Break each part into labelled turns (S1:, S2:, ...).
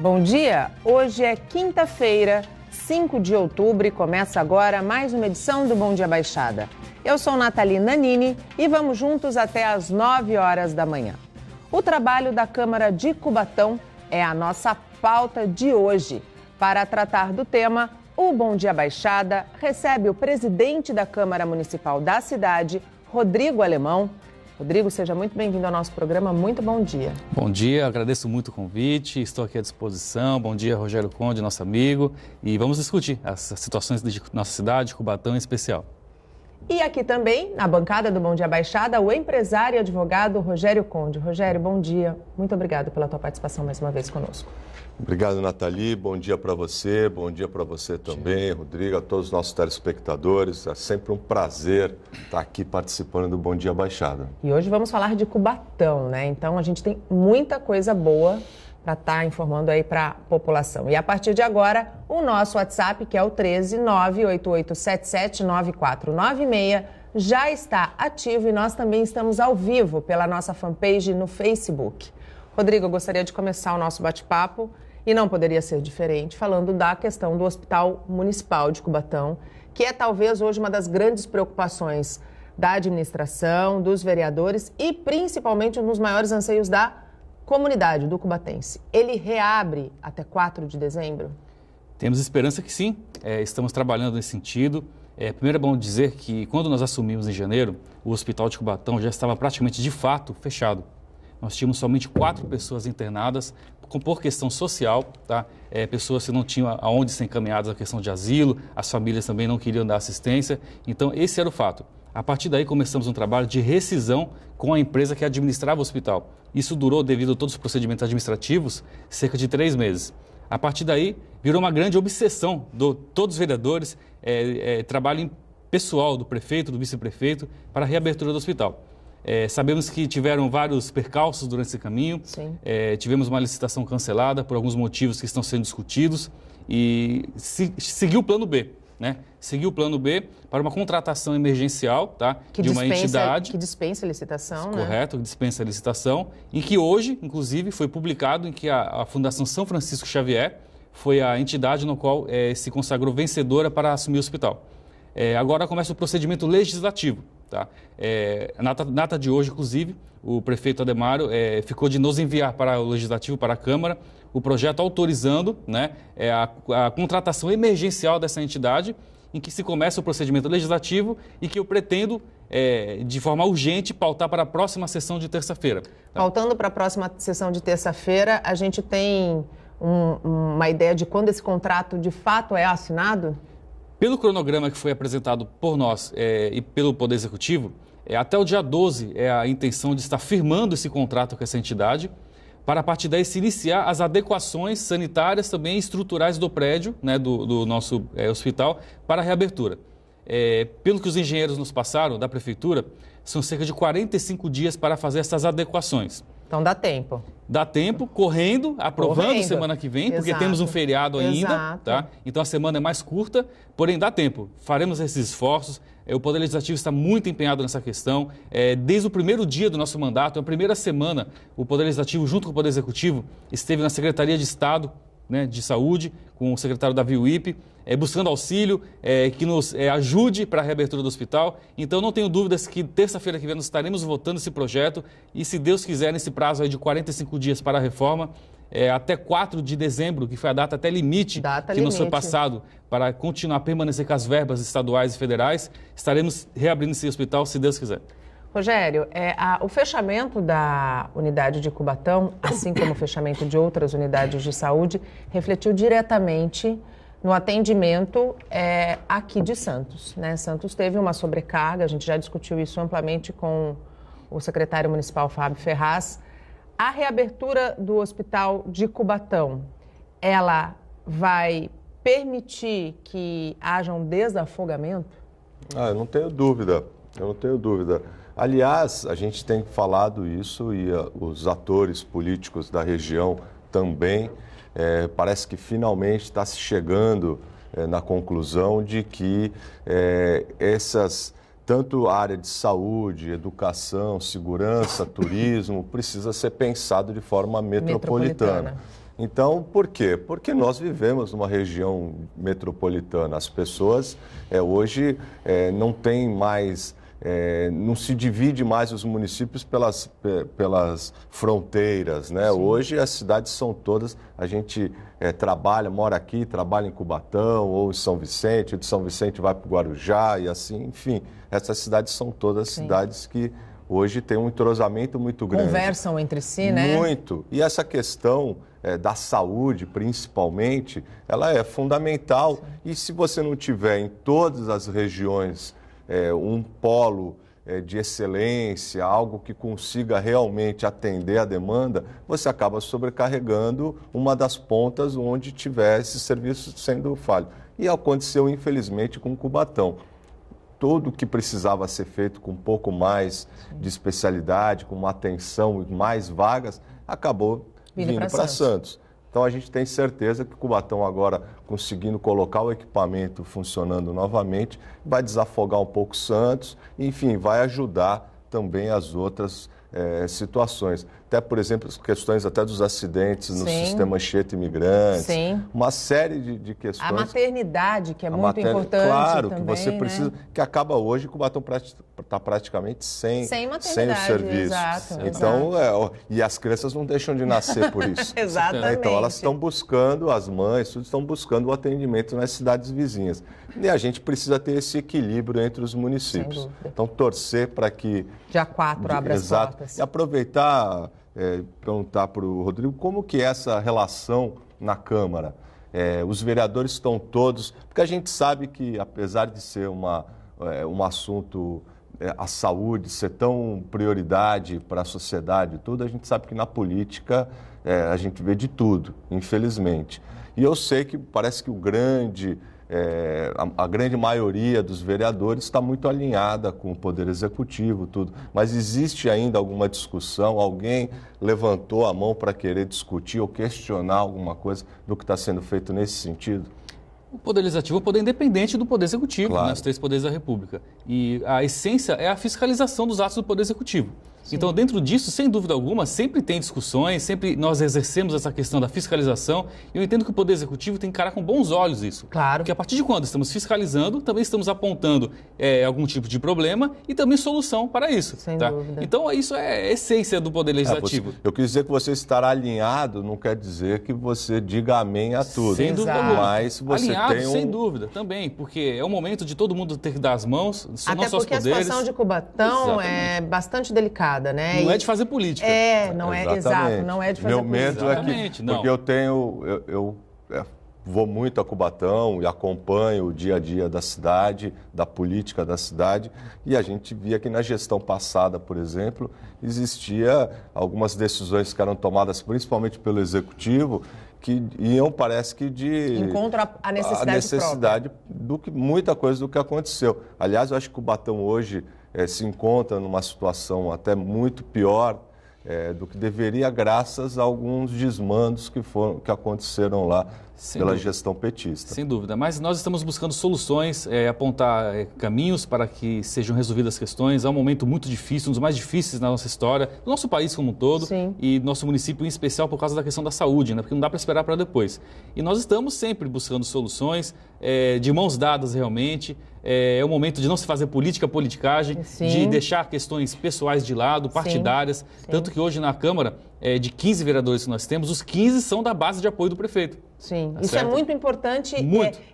S1: Bom dia, hoje é quinta-feira, 5 de outubro e começa agora mais uma edição do Bom Dia Baixada. Eu sou Nathalie Nanini e vamos juntos até às 9 horas da manhã. O trabalho da Câmara de Cubatão é a nossa pauta de hoje. Para tratar do tema, o Bom Dia Baixada recebe o presidente da Câmara Municipal da cidade, Rodrigo Alemão. Rodrigo, seja muito bem-vindo ao nosso programa. Muito bom dia.
S2: Bom dia, agradeço muito o convite, estou aqui à disposição. Bom dia, Rogério Conde, nosso amigo. E vamos discutir as situações de nossa cidade, Cubatão em especial.
S1: E aqui também, na bancada do Bom Dia Baixada, o empresário e advogado Rogério Conde. Rogério, bom dia. Muito obrigado pela tua participação mais uma vez conosco.
S3: Obrigado, Nathalie. Bom dia para você também, Rodrigo, a todos os nossos telespectadores. É sempre um prazer estar aqui participando do Bom Dia Baixada.
S1: E hoje vamos falar de Cubatão, né? Então a gente tem muita coisa boa para estar informando aí para a população. E a partir de agora, o nosso WhatsApp, que é o 13988779496, já está ativo e nós também estamos ao vivo pela nossa fanpage no Facebook. Rodrigo, eu gostaria de começar o nosso bate-papo, e não poderia ser diferente, falando da questão do Hospital Municipal de Cubatão, que é talvez hoje uma das grandes preocupações da administração, dos vereadores e principalmente um dos maiores anseios da comunidade, do cubatense. Ele reabre até 4 de dezembro?
S2: Temos esperança que sim, estamos trabalhando nesse sentido. Primeiro é bom dizer que quando nós assumimos em janeiro, o Hospital de Cubatão já estava praticamente de fato fechado. Nós tínhamos somente 4 pessoas internadas por questão social, tá? Pessoas que não tinham aonde ser encaminhadas a questão de asilo, as famílias também não queriam dar assistência. Então, esse era o fato. A partir daí, começamos um trabalho de rescisão com a empresa que administrava o hospital. Isso durou, devido a todos os procedimentos administrativos, cerca de 3 meses. A partir daí, virou uma grande obsessão de todos os vereadores, trabalho pessoal do prefeito, do vice-prefeito, para a reabertura do hospital. Sabemos que tiveram vários percalços durante esse caminho, tivemos uma licitação cancelada por alguns motivos que estão sendo discutidos e seguiu o plano B, né? Seguiu o plano B para uma contratação emergencial, tá? De uma entidade.
S1: Que dispensa a licitação, né?
S2: Correto, que dispensa a licitação, em que hoje, inclusive, foi publicado em que a Fundação São Francisco Xavier foi a entidade no qual se consagrou vencedora para assumir o hospital. Agora começa o procedimento legislativo. Tá? Na data de hoje, inclusive, o prefeito Ademário ficou de nos enviar para o Legislativo, para a Câmara, o projeto autorizando, né, a contratação emergencial dessa entidade, em que se começa o procedimento legislativo e que eu pretendo, de forma urgente, pautar para a próxima sessão de terça-feira. Tá?
S1: Pautando para a próxima sessão de terça-feira, a gente tem uma ideia de quando esse contrato de fato é assinado?
S2: Pelo cronograma que foi apresentado por nós e pelo Poder Executivo, até o dia 12 é a intenção de estar firmando esse contrato com essa entidade, para a partir daí se iniciar as adequações sanitárias também estruturais do prédio, né, do nosso hospital, para a reabertura. Pelo que os engenheiros nos passaram da Prefeitura, são cerca de 45 dias para fazer essas adequações.
S1: Então dá tempo.
S2: Dá tempo, aprovando semana que vem, porque temos um feriado ainda, tá? Então a semana é mais curta, porém dá tempo. Faremos esses esforços. O Poder Legislativo está muito empenhado nessa questão. Desde o primeiro dia do nosso mandato, a primeira semana, o Poder Legislativo, junto com o Poder Executivo, esteve na Secretaria de Estado, né, de Saúde, com o secretário Davi Wipe, buscando auxílio, que nos ajude para a reabertura do hospital. Então, não tenho dúvidas que terça-feira que vem nós estaremos votando esse projeto e, se Deus quiser, nesse prazo aí de 45 dias para a reforma, até 4 de dezembro, que foi a data até limite nos foi passado para continuar a permanecer com as verbas estaduais e federais, estaremos reabrindo esse hospital, se Deus quiser.
S1: Rogério, o fechamento da unidade de Cubatão, assim como o fechamento de outras unidades de saúde, refletiu diretamente no atendimento aqui de Santos, né? Santos teve uma sobrecarga, a gente já discutiu isso amplamente com o secretário municipal Fábio Ferraz. A reabertura do hospital de Cubatão, ela vai permitir que haja um desafogamento?
S3: Eu não tenho dúvida, Aliás, a gente tem falado isso e os atores políticos da região também. Parece que finalmente está se chegando na conclusão de que tanto a área de saúde, educação, segurança, turismo, precisa ser pensado de forma metropolitana. Então, por quê? Porque nós vivemos numa região metropolitana. As pessoas hoje não tem mais, não se divide mais os municípios pelas fronteiras, né? Hoje as cidades são todas, a gente trabalha, mora aqui, trabalha em Cubatão ou em São Vicente, de São Vicente vai para o Guarujá e assim, enfim, essas cidades são todas cidades que hoje têm um entrosamento muito grande.
S1: Conversam entre si, né?
S3: Muito. E essa questão da saúde, principalmente, ela é fundamental. Sim. E se você não tiver em todas as regiões um polo de excelência, algo que consiga realmente atender a demanda, você acaba sobrecarregando uma das pontas onde tiver esse serviço sendo falho. E aconteceu, infelizmente, com Cubatão. Tudo que precisava ser feito com um pouco mais de especialidade, com uma atenção e mais vagas, acabou vindo para Santos. Então a gente tem certeza que Cubatão agora, conseguindo colocar o equipamento funcionando novamente, vai desafogar um pouco Santos, enfim, vai ajudar também as outras situações. Até, por exemplo, as questões até dos acidentes no sistema Anchieta Imigrantes. Sim. Uma série de questões.
S1: A maternidade, que é muito importante.
S3: Claro,
S1: também,
S3: que você precisa, que acaba hoje, Cubatão está praticamente sem o serviço.
S1: Exato.
S3: Então, e as crianças não deixam de nascer por isso.
S1: Exatamente.
S3: Então, elas estão buscando, as mães, estão buscando o atendimento nas cidades vizinhas. E a gente precisa ter esse equilíbrio entre os municípios. Então, torcer para que...
S1: Dia 4 abre as portas.
S3: E aproveitar, perguntar para o Rodrigo como que é essa relação na Câmara. Os vereadores estão todos... Porque a gente sabe que, apesar de ser um assunto, a saúde ser tão prioridade para a sociedade e tudo, a gente sabe que na política a gente vê de tudo, infelizmente. E eu sei que parece que a grande maioria dos vereadores está muito alinhada com o Poder Executivo, tudo. Mas existe ainda alguma discussão? Alguém levantou a mão para querer discutir ou questionar alguma coisa do que está sendo feito nesse sentido?
S2: O Poder Legislativo é o poder independente do Poder Executivo,
S3: claro,
S2: os três poderes da República. E a essência é a fiscalização dos atos do Poder Executivo. Sim. Então, dentro disso, sem dúvida alguma, sempre tem discussões, sempre nós exercemos essa questão da fiscalização. E eu entendo que o Poder Executivo tem que encarar com bons olhos isso.
S1: Claro.
S2: Porque a partir de quando estamos fiscalizando, também estamos apontando algum tipo de problema e também solução para isso.
S1: Sem dúvida.
S2: Então, isso é a essência do Poder Legislativo.
S3: Eu quis dizer que você estar alinhado não quer dizer que você diga amém a tudo.
S2: Sem dúvida alguma.
S3: Mas você
S2: alinhado,
S3: tem
S2: sem dúvida, também, porque é o momento de todo mundo ter que dar as mãos, somar
S1: até
S2: seus
S1: porque
S2: poderes.
S1: A situação de Cubatão é bastante delicada, né?
S2: Não é de fazer política.
S1: Não é, exato, não é de fazer política.
S3: Meu medo é que, porque eu vou muito a Cubatão e acompanho o dia a dia da cidade, da política da cidade, e a gente via que na gestão passada, por exemplo, existia algumas decisões que eram tomadas principalmente pelo Executivo, que iam, parece que
S1: encontra a necessidade
S3: muita coisa do que aconteceu. Aliás, eu acho que Cubatão hoje se encontra numa situação até muito pior do que deveria, graças a alguns desmandos que aconteceram lá pela gestão petista.
S2: Sem dúvida, mas nós estamos buscando soluções, apontar caminhos para que sejam resolvidas as questões. É um momento muito difícil, um dos mais difíceis na nossa história, do nosso país como um todo. Sim. E nosso município em especial por causa da questão da saúde, né? Porque não dá para esperar para depois. E nós estamos sempre buscando soluções, de mãos dadas realmente. É o momento de não se fazer politicagem, sim, de deixar questões pessoais de lado, partidárias. Sim. Tanto que hoje na Câmara, de 15 vereadores que nós temos, os 15 são da base de apoio do prefeito.
S1: Sim, tá, isso certo? É muito importante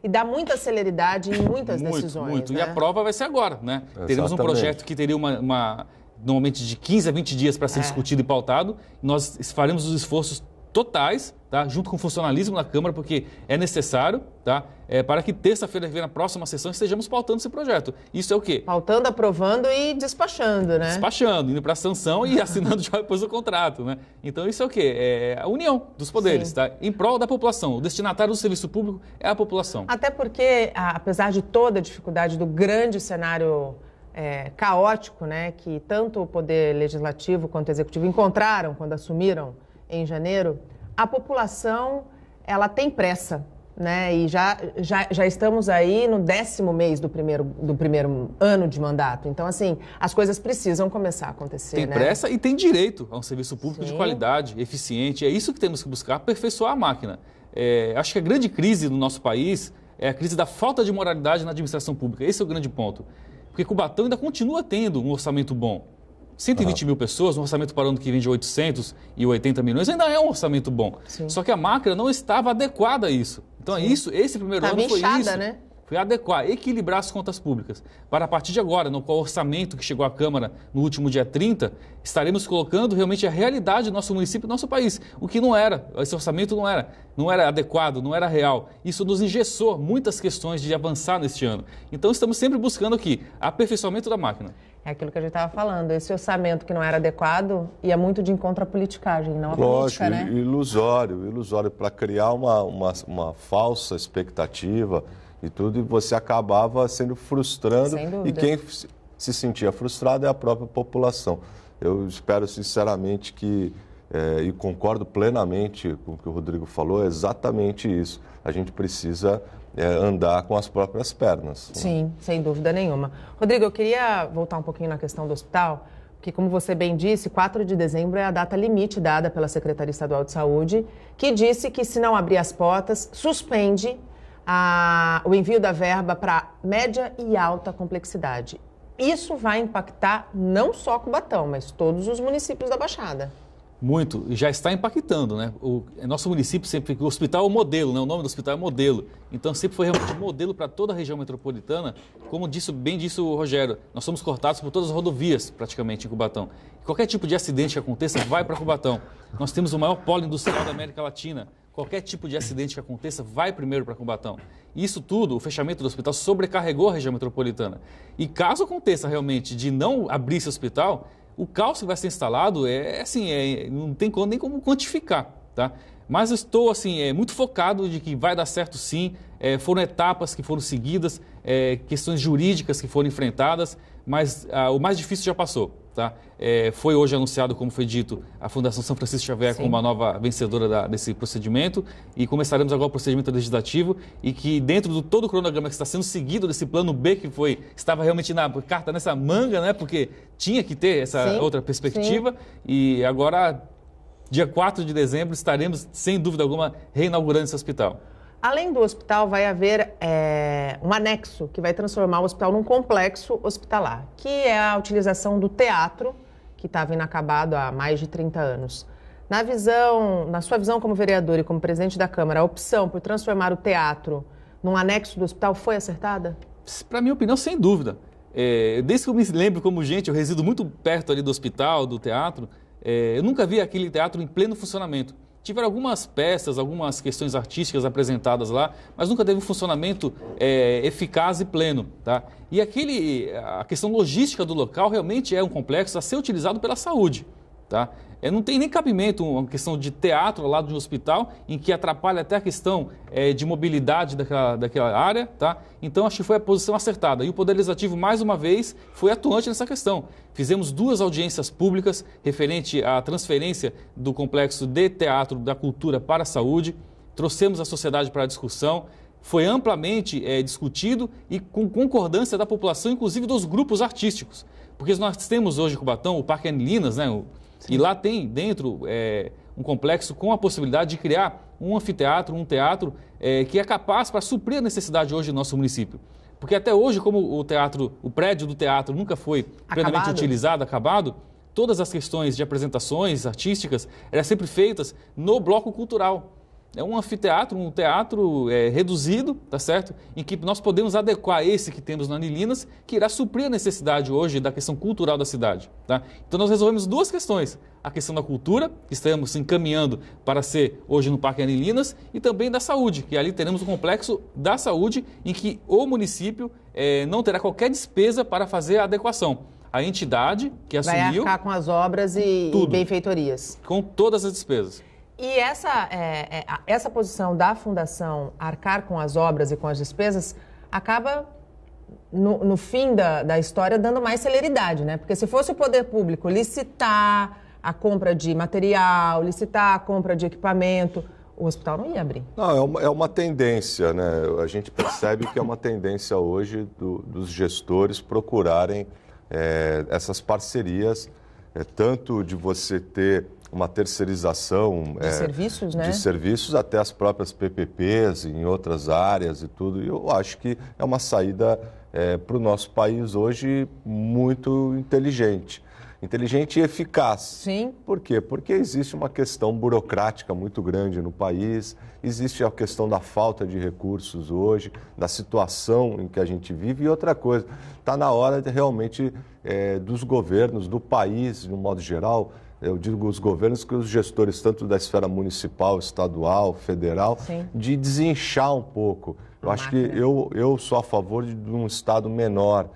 S1: e dá muita celeridade em muitas decisões.
S2: Muito,
S1: né?
S2: E a prova vai ser agora, né? Exatamente. Teremos um projeto que teria normalmente de 15 a 20 dias para ser discutido e pautado. Nós faremos os esforços totais, tá? Junto com o funcionalismo da Câmara, porque é necessário, tá? Para que terça-feira que vem na próxima sessão estejamos pautando esse projeto. Isso é o quê?
S1: Pautando, aprovando e despachando, né?
S2: Despachando, indo para a sanção e assinando já depois o contrato, né? Então isso é o quê? É a união dos poderes, tá? Em prol da população. O destinatário do serviço público é a população.
S1: Até porque, apesar de toda a dificuldade do grande cenário caótico, né, que tanto o Poder Legislativo quanto o Executivo encontraram quando assumiram em janeiro, a população ela tem pressa né? E já estamos aí no 10º mês do primeiro ano de mandato. Então, assim, as coisas precisam começar a acontecer,
S2: Tem pressa e tem direito a um serviço público
S1: Sim.
S2: de qualidade, eficiente. É isso que temos que buscar, aperfeiçoar a máquina. Acho que a grande crise no nosso país é a crise da falta de moralidade na administração pública. Esse é o grande ponto. Porque Cubatão ainda continua tendo um orçamento bom. 120 mil pessoas, um orçamento para o ano que vem de 880 milhões, ainda é um orçamento bom.
S1: Sim.
S2: Só que a máquina não estava adequada a isso. Então, esse primeiro ano foi
S1: inchada,
S2: isso.
S1: né?
S2: Foi adequar, equilibrar as contas públicas. Para a partir de agora, no qual o orçamento que chegou à Câmara no último dia 30, estaremos colocando realmente a realidade do nosso município e do nosso país. O que não era, esse orçamento não era adequado, não era real. Isso nos engessou muitas questões de avançar neste ano. Então estamos sempre buscando aqui aperfeiçoamento da máquina.
S1: É aquilo que a gente estava falando, esse orçamento que não era adequado ia muito de encontro à politicagem, não à política, né?
S3: Ilusório, para criar uma falsa expectativa e tudo, e você acabava sendo frustrando.
S1: Sem dúvida.
S3: E quem se sentia frustrado é a própria população. Eu espero sinceramente que, e concordo plenamente com o que o Rodrigo falou, é exatamente isso. A gente precisa andar com as próprias pernas.
S1: Sim,
S3: né?
S1: sem dúvida nenhuma. Rodrigo, eu queria voltar um pouquinho na questão do hospital, porque, como você bem disse, 4 de dezembro é a data limite dada pela Secretaria Estadual de Saúde, que disse que, se não abrir as portas, suspende o envio da verba para média e alta complexidade. Isso vai impactar não só Cubatão, mas todos os municípios da Baixada.
S2: Muito, e já está impactando, né? Nosso município sempre, o hospital é o modelo, né? O nome do hospital é modelo. Então sempre foi realmente modelo para toda a região metropolitana. Como bem disse o Rogério, nós somos cortados por todas as rodovias, praticamente, em Cubatão. Qualquer tipo de acidente que aconteça, vai para Cubatão. Nós temos o maior polo industrial da América Latina. Qualquer tipo de acidente que aconteça, vai primeiro para Cubatão. E isso tudo, o fechamento do hospital, sobrecarregou a região metropolitana. E caso aconteça realmente de não abrir esse hospital, o caos que vai ser instalado não tem nem como quantificar, tá? Mas eu estou muito focado de que vai dar certo sim. Foram etapas que foram seguidas, questões jurídicas que foram enfrentadas, mas o mais difícil já passou, tá? Foi hoje anunciado, como foi dito, a Fundação São Francisco Xavier como uma nova vencedora desse procedimento, e começaremos agora o procedimento legislativo, e que dentro do todo o cronograma que está sendo seguido desse plano B, que estava realmente na carta, nessa manga, né? Porque tinha que ter essa outra perspectiva, e agora, dia 4 de dezembro, estaremos, sem dúvida alguma, reinaugurando esse hospital.
S1: Além do hospital, vai haver um anexo que vai transformar o hospital num complexo hospitalar, que é a utilização do teatro, que estava inacabado há mais de 30 anos. Na sua visão como vereador e como presidente da Câmara, a opção por transformar o teatro num anexo do hospital foi acertada?
S2: Para minha opinião, sem dúvida. Desde que eu me lembro como gente, eu resido muito perto ali do hospital, do teatro, eu nunca vi aquele teatro em pleno funcionamento. Tiveram algumas peças, algumas questões artísticas apresentadas lá, mas nunca teve um funcionamento eficaz e pleno, tá? E a questão logística do local realmente é um complexo a ser utilizado pela saúde, tá? Não tem nem cabimento uma questão de teatro ao lado de um hospital, em que atrapalha até a questão de mobilidade daquela área, tá? Então, acho que foi a posição acertada. E o Poder Legislativo, mais uma vez, foi atuante nessa questão. Fizemos 2 audiências públicas referente à transferência do complexo de teatro da cultura para a saúde, trouxemos a sociedade para a discussão, foi amplamente discutido e com concordância da população, inclusive dos grupos artísticos. Porque nós temos hoje em Cubatão o Parque Anilinas, né? E lá tem dentro um complexo com a possibilidade de criar um anfiteatro, um teatro que é capaz para suprir a necessidade hoje do nosso município. Porque até hoje, como o prédio do teatro nunca foi plenamente utilizado, acabado, todas as questões de apresentações artísticas eram sempre feitas no bloco cultural. É um anfiteatro, um teatro reduzido, tá certo? Em que nós podemos adequar esse que temos na Anilinas, que irá suprir a necessidade hoje da questão cultural da cidade, tá? Então nós resolvemos 2 questões. A questão da cultura, que estamos encaminhando para ser hoje no Parque Anilinas, e também da saúde, que ali teremos um complexo da saúde em que o município não terá qualquer despesa para fazer a adequação. A entidade que assumiu...
S1: Vai arcar com as obras e benfeitorias.
S2: Com todas as despesas.
S1: E essa posição da Fundação arcar com as obras e com as despesas acaba, no fim da história, dando mais celeridade, né? Porque se fosse o poder público licitar a compra de material, licitar a compra de equipamento, o hospital não ia abrir.
S3: Não, é uma tendência, né? A gente percebe que é uma tendência hoje dos gestores procurarem essas parcerias, tanto de você ter uma terceirização
S1: de serviços, né?
S3: De serviços até as próprias PPPs em outras áreas e tudo. E eu acho que é uma saída para o nosso país hoje muito inteligente e eficaz.
S1: Sim.
S3: Por quê? Porque existe uma questão burocrática muito grande no país, existe a questão da falta de recursos hoje, da situação em que a gente vive e outra coisa, está na hora de realmente dos governos, do país, de um modo geral, eu digo os governos, que os gestores, tanto da esfera municipal, estadual, federal,
S1: sim,
S3: de desinchar um pouco. Eu acho que eu sou a favor de um Estado menor,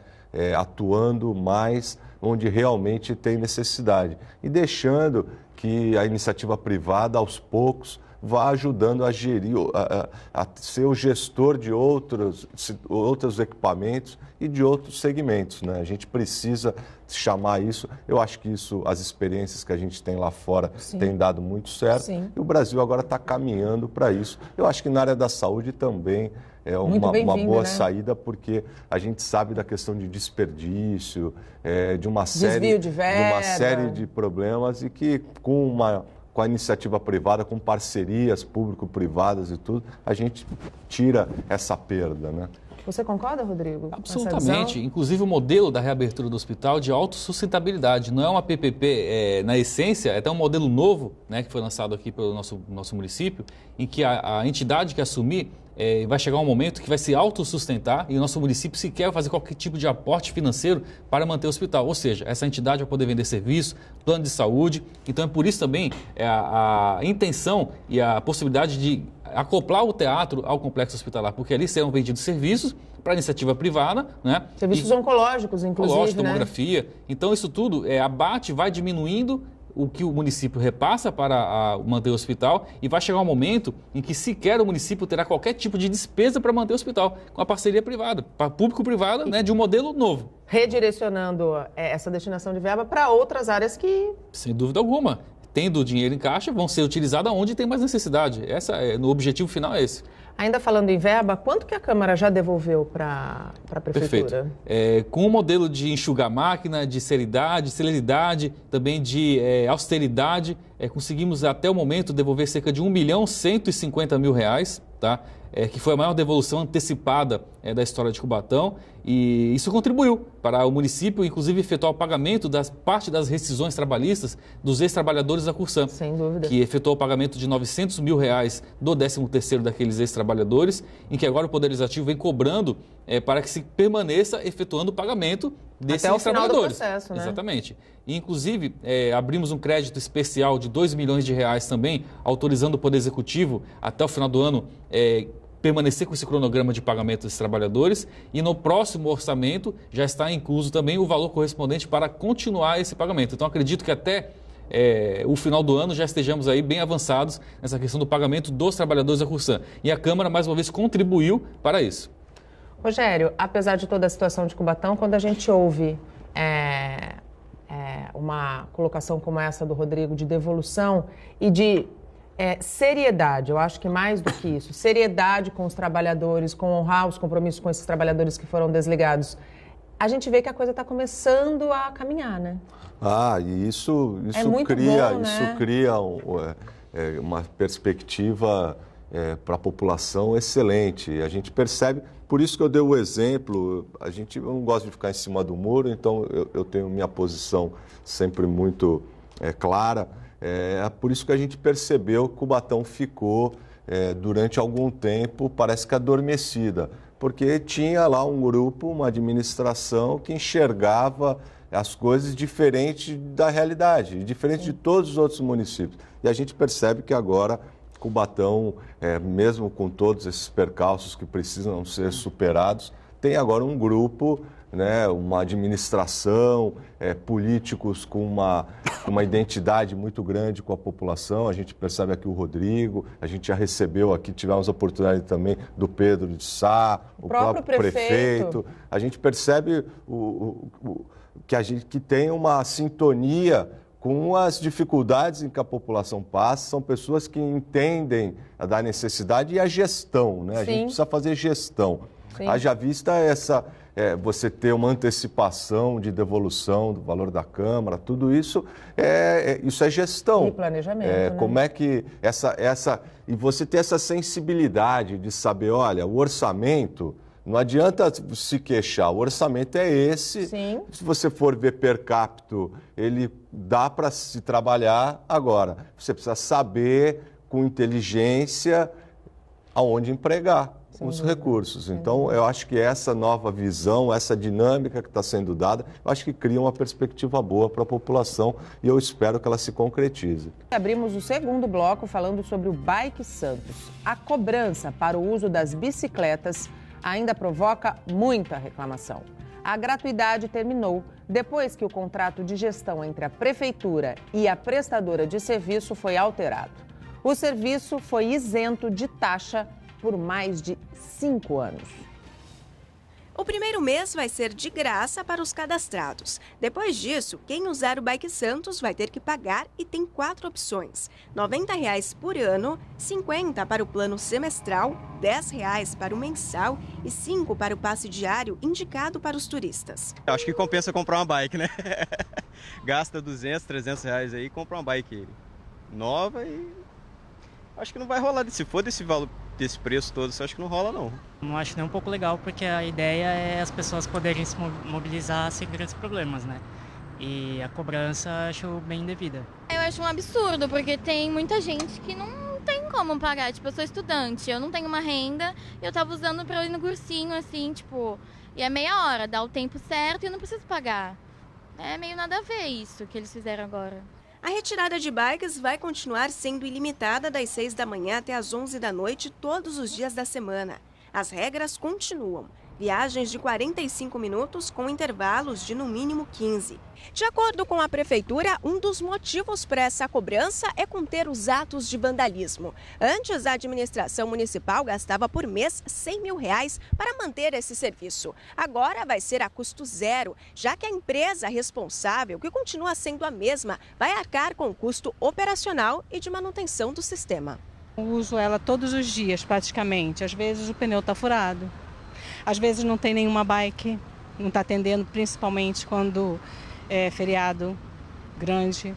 S3: atuando mais onde realmente tem necessidade e deixando que a iniciativa privada, aos poucos, vá ajudando a gerir, a ser o gestor de outros equipamentos e de outros segmentos, né? A gente precisa chamar isso. Eu acho que isso, as experiências que a gente tem lá fora,
S1: sim,
S3: têm dado muito certo.
S1: Sim.
S3: E o Brasil agora está caminhando para isso. Eu acho que na área da saúde também é uma boa, né, saída, porque a gente sabe da questão de desperdício, de uma série de problemas e que com a iniciativa privada, com parcerias público-privadas e tudo, a gente tira essa perda, né?
S1: Você concorda, Rodrigo?
S2: Absolutamente. Inclusive o modelo da reabertura do hospital de autossustentabilidade. Não é uma PPP, na essência, é até um modelo novo, né, que foi lançado aqui pelo nosso município, em que a entidade que assumir vai chegar um momento que vai se autossustentar e o nosso município sequer vai fazer qualquer tipo de aporte financeiro para manter o hospital. Ou seja, essa entidade vai poder vender serviço, plano de saúde. Então é por isso também a intenção e a possibilidade de acoplar o teatro ao complexo hospitalar, porque ali serão vendidos serviços para iniciativa privada, né?
S1: Serviços oncológicos, inclusive,
S2: tomografia. Então isso tudo abate, vai diminuindo o que o município repassa para manter o hospital e vai chegar um momento em que sequer o município terá qualquer tipo de despesa para manter o hospital, com a parceria privada, público-privada, né, de um modelo novo.
S1: Redirecionando essa destinação de verba para outras áreas que...
S2: Sem dúvida alguma. Tendo dinheiro em caixa, vão ser utilizadas onde tem mais necessidade. No objetivo final é esse.
S1: Ainda falando em verba, quanto que a Câmara já devolveu para a Prefeitura?
S2: Perfeito. Com o modelo de enxugar máquina, de celeridade, também de austeridade, conseguimos até o momento devolver cerca de R$1.150.000, tá? Que foi a maior devolução antecipada da história de Cubatão, e isso contribuiu para o município, inclusive, efetuar o pagamento parte das rescisões trabalhistas dos ex-trabalhadores da Cursan.
S1: Sem dúvida.
S2: Que efetuou o pagamento de R$900 mil do 13º daqueles ex-trabalhadores, em que agora o Poder Legislativo vem cobrando para que se permaneça efetuando o pagamento desses ex-trabalhadores.
S1: Até o final do processo, né?
S2: Exatamente. E, inclusive, abrimos um crédito especial de R$2 milhões também, autorizando o Poder Executivo, até o final do ano, permanecer com esse cronograma de pagamento desses trabalhadores, e no próximo orçamento já está incluso também o valor correspondente para continuar esse pagamento. Então, acredito que até o final do ano já estejamos aí bem avançados nessa questão do pagamento dos trabalhadores da Cursan. E a Câmara, mais uma vez, contribuiu para isso.
S1: Rogério, apesar de toda a situação de Cubatão, quando a gente ouve uma colocação como essa do Rodrigo de devolução e de seriedade, eu acho que mais do que isso, seriedade com os trabalhadores, com honrar os compromissos com esses trabalhadores que foram desligados, a gente vê que a coisa está começando a caminhar, né?
S3: E isso cria uma perspectiva para a população excelente. A gente percebe, por isso que eu dei o exemplo, eu não gosto de ficar em cima do muro, então eu tenho minha posição sempre muito clara. Por isso que a gente percebeu que Cubatão ficou, durante algum tempo, parece que adormecida, porque tinha lá um grupo, uma administração que enxergava as coisas diferente da realidade, diferente de todos os outros municípios. E a gente percebe que agora Cubatão, mesmo com todos esses percalços que precisam ser superados, tem agora um grupo, né, uma administração, políticos com uma identidade muito grande com a população. A gente percebe aqui o Rodrigo, a gente já recebeu aqui, tivemos a oportunidade também do Pedro de Sá, o próprio prefeito. A gente percebe que tem uma sintonia com as dificuldades em que a população passa, são pessoas que entendem da necessidade e a gestão, né? A gente precisa fazer gestão.
S1: Sim.
S3: Haja vista você ter uma antecipação de devolução do valor da Câmara, tudo isso isso é gestão.
S1: E planejamento, né?
S3: Como é que e você ter essa sensibilidade de saber, olha, o orçamento, não adianta se queixar, o orçamento é esse.
S1: Sim.
S3: Se você for ver per capita, ele dá para se trabalhar agora. Você precisa saber, com inteligência, aonde empregar os recursos. Então, eu acho que essa nova visão, essa dinâmica que está sendo dada, eu acho que cria uma perspectiva boa para a população e eu espero que ela se concretize.
S1: Abrimos o segundo bloco falando sobre o Bike Santos. A cobrança para o uso das bicicletas ainda provoca muita reclamação. A gratuidade terminou depois que o contrato de gestão entre a prefeitura e a prestadora de serviço foi alterado. O serviço foi isento de taxa por mais de 5 anos.
S4: O primeiro mês vai ser de graça para os cadastrados. Depois disso, quem usar o Bike Santos vai ter que pagar e tem 4 opções: R$ 90 por ano, R$ 50 para o plano semestral, R$ 10 para o mensal e R$ 5 para o passe diário indicado para os turistas.
S5: Acho que compensa comprar uma bike, né? Gasta 200, 300 reais aí e compra uma bike nova e acho que não vai rolar. Se for desse valor, desse preço todo, eu acho que não rola, não.
S6: Não acho nem um pouco legal, porque a ideia é as pessoas poderem se mobilizar sem grandes problemas, né? E a cobrança acho bem indevida.
S7: Eu acho um absurdo, porque tem muita gente que não tem como pagar. Tipo, eu sou estudante, eu não tenho uma renda, eu tava usando pra ir no cursinho, assim, tipo, e é meia hora, dá o tempo certo e eu não preciso pagar. É meio nada a ver isso que eles fizeram agora.
S4: A retirada de bikes vai continuar sendo ilimitada das 6 da manhã até as 11 da noite todos os dias da semana. As regras continuam. Viagens de 45 minutos com intervalos de no mínimo 15. De acordo com a Prefeitura, um dos motivos para essa cobrança é conter os atos de vandalismo. Antes, a administração municipal gastava por mês R$ 100 mil para manter esse serviço. Agora vai ser a custo zero, já que a empresa responsável, que continua sendo a mesma, vai arcar com o custo operacional e de manutenção do sistema.
S8: Eu uso ela todos os dias, praticamente. Às vezes o pneu está furado. Às vezes não tem nenhuma bike, não está atendendo, principalmente quando é feriado grande.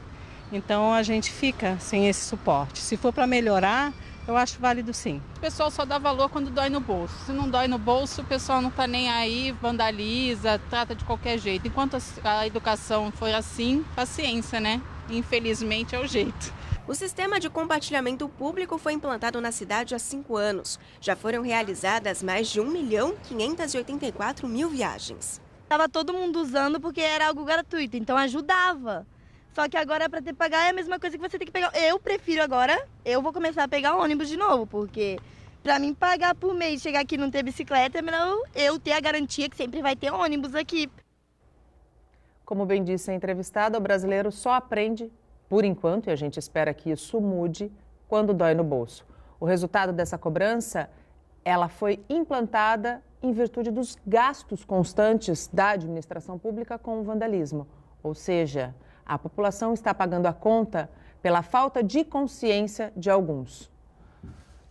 S8: Então a gente fica sem esse suporte. Se for para melhorar, eu acho válido sim.
S9: O pessoal só dá valor quando dói no bolso. Se não dói no bolso, o pessoal não está nem aí, vandaliza, trata de qualquer jeito. Enquanto a educação for assim, paciência, né? Infelizmente é o jeito.
S4: O sistema de compartilhamento público foi implantado na cidade há 5 anos. Já foram realizadas mais de 1.584.000 viagens.
S10: Estava todo mundo usando porque era algo gratuito, então ajudava. Só que agora para ter que pagar é a mesma coisa que você tem que pegar. Eu prefiro agora, eu vou começar a pegar ônibus de novo, porque para mim pagar por mês, chegar aqui e não ter bicicleta, é melhor eu ter a garantia que sempre vai ter ônibus aqui.
S1: Como bem disse a entrevistada, o brasileiro só aprende por enquanto, e a gente espera que isso mude, quando dói no bolso. O resultado dessa cobrança, ela foi implantada em virtude dos gastos constantes da administração pública com o vandalismo. Ou seja, a população está pagando a conta pela falta de consciência de alguns.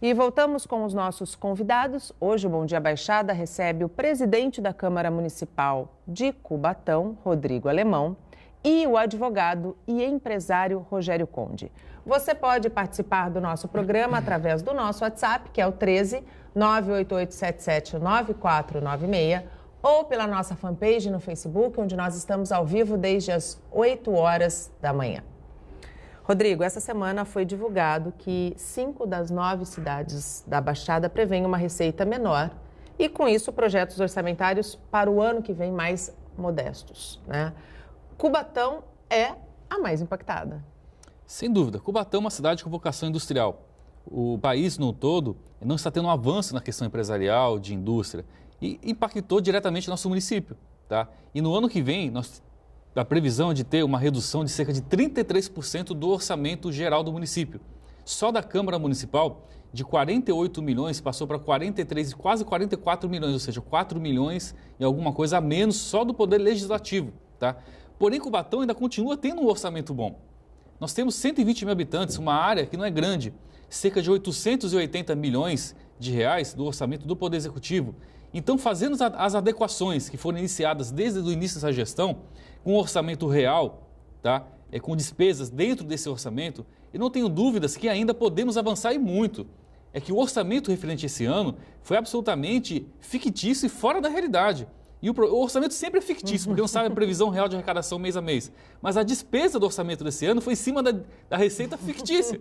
S1: E voltamos com os nossos convidados. Hoje o Bom Dia Baixada recebe o presidente da Câmara Municipal de Cubatão, Rodrigo Alemão, e o advogado e empresário Rogério Conde. Você pode participar do nosso programa através do nosso WhatsApp, que é o 13 98877 9496, ou pela nossa fanpage no Facebook, onde nós estamos ao vivo desde as 8 horas da manhã. Rodrigo, essa semana foi divulgado que 5 das 9 cidades da Baixada prevêem uma receita menor e, com isso, projetos orçamentários para o ano que vem mais modestos, né? Cubatão é a mais impactada.
S2: Sem dúvida. Cubatão é uma cidade com vocação industrial. O país no todo não está tendo um avanço na questão empresarial, de indústria, e impactou diretamente nosso município. Tá? E no ano que vem, a previsão é de ter uma redução de cerca de 33% do orçamento geral do município. Só da Câmara Municipal, de 48 milhões, passou para 43, quase 44 milhões, ou seja, 4 milhões e alguma coisa a menos só do Poder Legislativo. Tá? Porém, Cubatão ainda continua tendo um orçamento bom. Nós temos 120 mil habitantes, uma área que não é grande, cerca de 880 milhões de reais do orçamento do Poder Executivo. Então, fazendo as adequações que foram iniciadas desde o início dessa gestão, com um orçamento real, tá? Com despesas dentro desse orçamento, eu não tenho dúvidas que ainda podemos avançar e muito. É que o orçamento referente a esse ano foi absolutamente fictício e fora da realidade. E o orçamento sempre é fictício, porque não sabe a previsão real de arrecadação mês a mês. Mas a despesa do orçamento desse ano foi em cima da receita fictícia.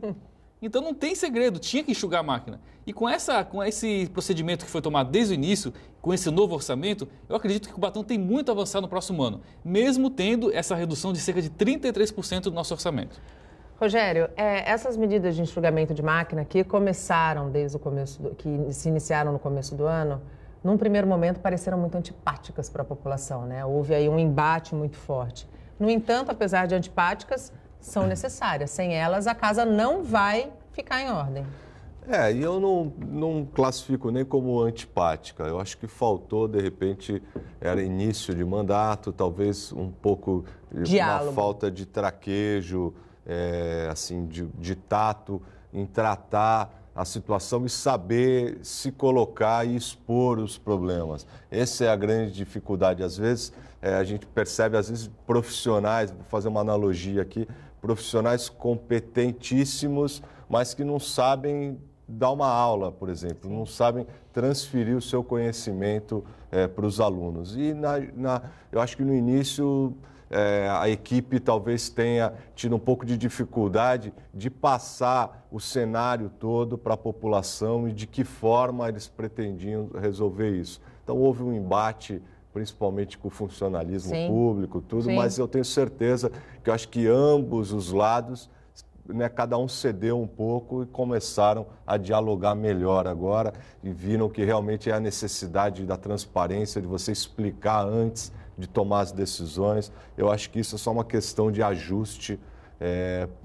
S2: Então não tem segredo, tinha que enxugar a máquina. E com esse procedimento que foi tomado desde o início, com esse novo orçamento, eu acredito que o Cubatão tem muito a avançar no próximo ano, mesmo tendo essa redução de cerca de 33% do nosso orçamento.
S1: Rogério, essas medidas de enxugamento de máquina que começaram desde o começo, que se iniciaram no começo do ano, num primeiro momento pareceram muito antipáticas para a população, né? Houve aí um embate muito forte. No entanto, apesar de antipáticas, são necessárias. Sem elas, a casa não vai ficar em ordem.
S3: E eu não classifico nem como antipática. Eu acho que faltou, de repente, era início de mandato, talvez um pouco
S1: diálogo,
S3: uma falta de traquejo, assim, de tato em tratar a situação e saber se colocar e expor os problemas. Essa é a grande dificuldade. Às vezes, a gente percebe, às vezes, profissionais, vou fazer uma analogia aqui, profissionais competentíssimos, mas que não sabem dar uma aula, por exemplo, não sabem transferir o seu conhecimento para os alunos. E eu acho que no início a equipe talvez tenha tido um pouco de dificuldade de passar o cenário todo para a população e de que forma eles pretendiam resolver isso. Então houve um embate, principalmente com o funcionalismo público, tudo, mas eu tenho certeza que eu acho que ambos os lados, né, cada um cedeu um pouco e começaram a dialogar melhor agora e viram que realmente é a necessidade da transparência, de você explicar antes de tomar as decisões. Eu acho que isso é só uma questão de ajuste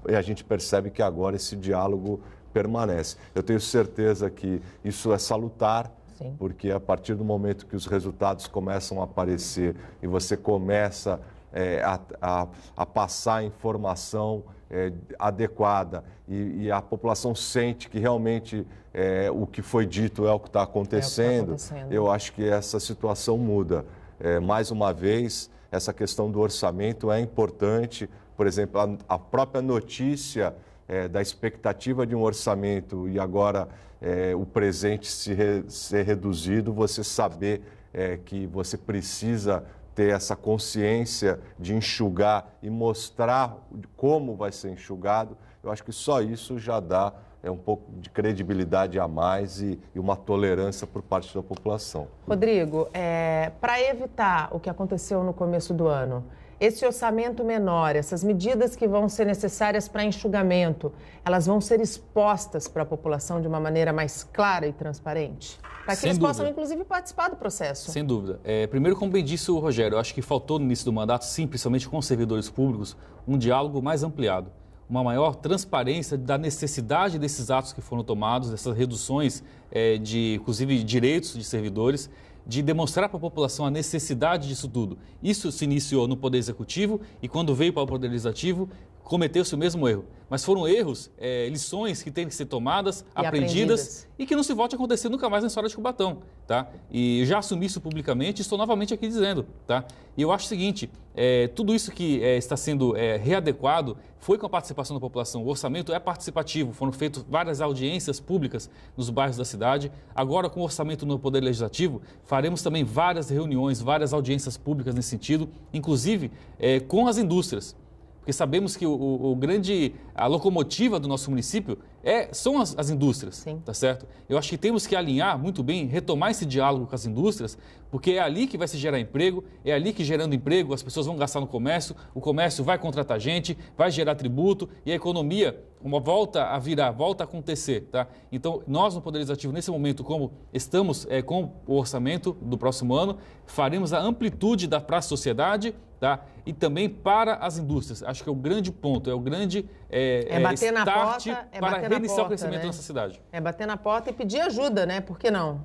S3: e a gente percebe que agora esse diálogo permanece. Eu tenho certeza que isso é salutar, porque a partir do momento que os resultados começam a aparecer e você começa a passar informação adequada e a população sente que realmente o que foi dito é o que está acontecendo, eu acho que essa situação muda. Mais uma vez, essa questão do orçamento é importante. Por exemplo, a própria notícia da expectativa de um orçamento e agora o presente ser reduzido, você saber que você precisa ter essa consciência de enxugar e mostrar como vai ser enxugado, eu acho que só isso já dá um pouco de credibilidade a mais e uma tolerância por parte da população.
S1: Rodrigo, para evitar o que aconteceu no começo do ano, esse orçamento menor, essas medidas que vão ser necessárias para enxugamento, elas vão ser expostas para a população de uma maneira mais clara e transparente? Para que eles possam, inclusive, participar do processo.
S2: Sem dúvida. Primeiro, como bem disse o Rogério, eu acho que faltou no início do mandato, sim, principalmente com os servidores públicos, um diálogo mais ampliado, uma maior transparência da necessidade desses atos que foram tomados, dessas reduções inclusive, direitos de servidores, de demonstrar para a população a necessidade disso tudo. Isso se iniciou no Poder Executivo e quando veio para o Poder Legislativo, cometeu-se o mesmo erro. Mas foram erros, lições que têm que ser tomadas, aprendidas e que não se volte a acontecer nunca mais na história de Cubatão, tá? E eu já assumi isso publicamente e estou novamente aqui dizendo, tá? E eu acho o seguinte, tudo isso que está sendo readequado foi com a participação da população. O orçamento é participativo, foram feitas várias audiências públicas nos bairros da cidade. Agora, com o orçamento no Poder Legislativo, faremos também várias reuniões, várias audiências públicas nesse sentido, inclusive com as indústrias. Porque sabemos que a locomotiva do nosso município são as indústrias, tá certo? Eu acho que temos que alinhar muito bem, retomar esse diálogo com as indústrias, porque é ali que vai se gerar emprego, é ali que gerando emprego as pessoas vão gastar no comércio, o comércio vai contratar gente, vai gerar tributo e a economia volta a virar, volta a acontecer, tá? Então, nós no Poder Legislativo, nesse momento, como estamos com o orçamento do próximo ano, faremos a amplitude para a sociedade, tá? E também para as indústrias. Acho que é o grande ponto, é o grande
S1: bater na porta,
S2: para reiniciar o crescimento
S1: da
S2: nossa cidade.
S1: É bater na porta e pedir ajuda, né? Por que não?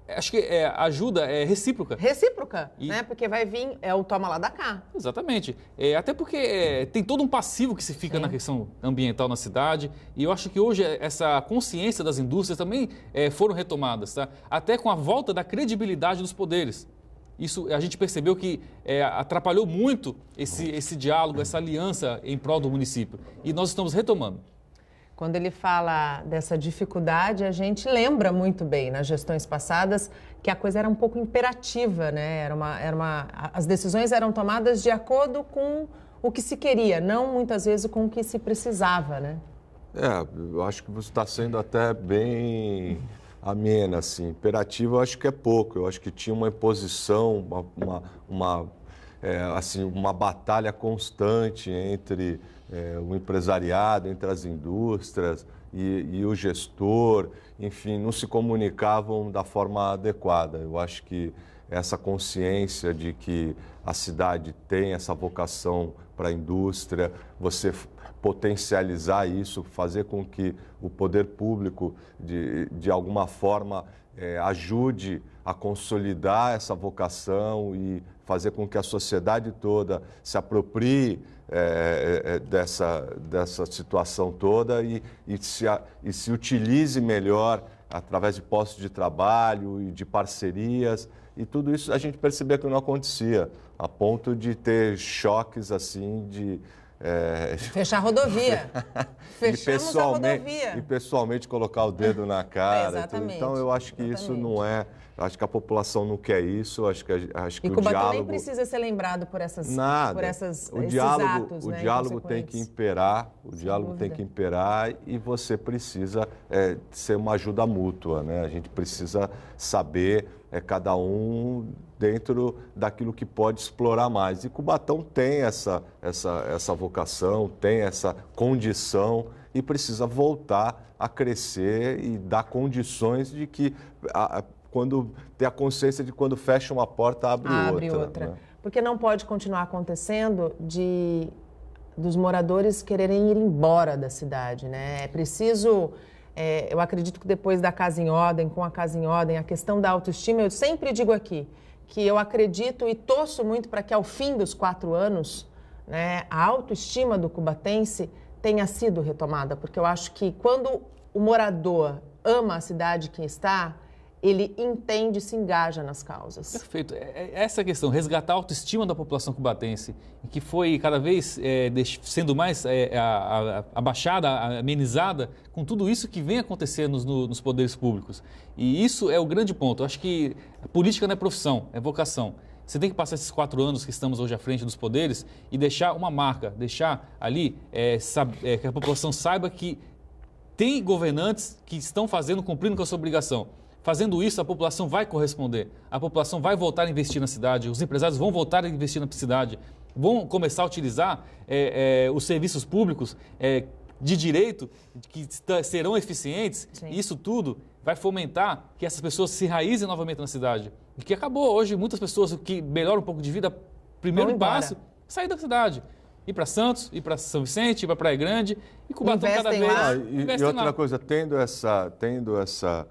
S2: Acho que a ajuda é recíproca.
S1: Recíproca, né? Porque vai vir, o toma lá da cá.
S2: Exatamente. Até porque tem todo um passivo que se fica na questão ambiental na cidade. E eu acho que hoje essa consciência das indústrias também foram retomadas, tá? Até com a volta da credibilidade dos poderes. Isso a gente percebeu que atrapalhou muito esse diálogo, essa aliança em prol do município. E nós estamos retomando.
S1: Quando ele fala dessa dificuldade, a gente lembra muito bem, nas gestões passadas, que a coisa era um pouco imperativa, né? As decisões eram tomadas de acordo com o que se queria, não muitas vezes com o que se precisava, né?
S3: Eu acho que você está sendo até bem amena, assim. Imperativo eu acho que é pouco, eu acho que tinha uma imposição, uma batalha constante entre o empresariado, entre as indústrias e o gestor, enfim, não se comunicavam da forma adequada. Eu acho que essa consciência de que a cidade tem essa vocação para a indústria, você potencializar isso, fazer com que o poder público, de alguma forma, ajude a consolidar essa vocação e fazer com que a sociedade toda se aproprie dessa situação toda e se utilize melhor através de postos de trabalho e de parcerias. E tudo isso a gente percebia que não acontecia, a ponto de ter choques assim de...
S1: Fechar a rodovia. Fechamos a rodovia.
S3: E pessoalmente colocar o dedo na cara.
S1: Exatamente.
S3: Então eu acho que isso não é... Acho que a população não quer isso, acho que o
S1: Cubatão
S3: diálogo...
S1: nem precisa ser lembrado por esses atos,
S3: o diálogo tem que imperar, e você precisa ser uma ajuda mútua, né? A gente precisa saber, cada um dentro daquilo que pode explorar mais. E Cubatão tem essa vocação, tem essa condição e precisa voltar a crescer e dar condições de que... quando ter a consciência de quando fecha uma porta, abre outra. Né?
S1: Porque não pode continuar acontecendo dos moradores quererem ir embora da cidade, né? É preciso, eu acredito que depois da Casa em Ordem, com a Casa em Ordem, a questão da autoestima, eu sempre digo aqui, que eu acredito e torço muito para que ao fim dos 4 anos, né, a autoestima do cubatense tenha sido retomada, porque eu acho que quando o morador ama a cidade que está, ele entende e se engaja nas causas.
S2: Perfeito. Essa questão, resgatar a autoestima da população cubatense, que foi cada vez sendo mais abaixada, amenizada, com tudo isso que vem acontecendo nos poderes públicos. E isso é o grande ponto. Eu acho que a política não é profissão, é vocação. Você tem que passar esses 4 anos que estamos hoje à frente dos poderes e deixar uma marca, deixar ali que a população saiba que tem governantes que estão cumprindo com a sua obrigação. Fazendo isso, a população vai corresponder, a população vai voltar a investir na cidade, os empresários vão voltar a investir na cidade, vão começar a utilizar os serviços públicos de direito que serão eficientes. Sim. E isso tudo vai fomentar que essas pessoas se enraizem novamente na cidade. E que acabou hoje, muitas pessoas que melhoram um pouco de vida, primeiro passo, sair da cidade. Ir para Santos, ir para São Vicente, ir para Praia Grande, e Cubatão cada vez...
S3: E outra coisa, tendo essa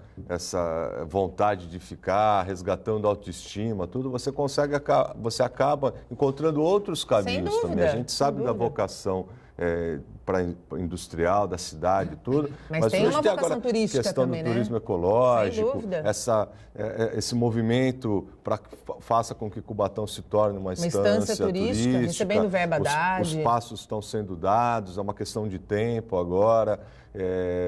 S3: vontade de ficar resgatando a autoestima, tudo, você acaba encontrando outros caminhos também. A gente sabe da vocação para industrial, da cidade, tudo.
S1: Mas tem uma vocação turística
S3: questão
S1: também,
S3: do turismo ecológico,
S1: sem dúvida.
S3: Esse movimento faça com que Cubatão se torne uma instância turística,
S1: recebendo verba DAD.
S3: Os passos estão sendo dados, é uma questão de tempo agora,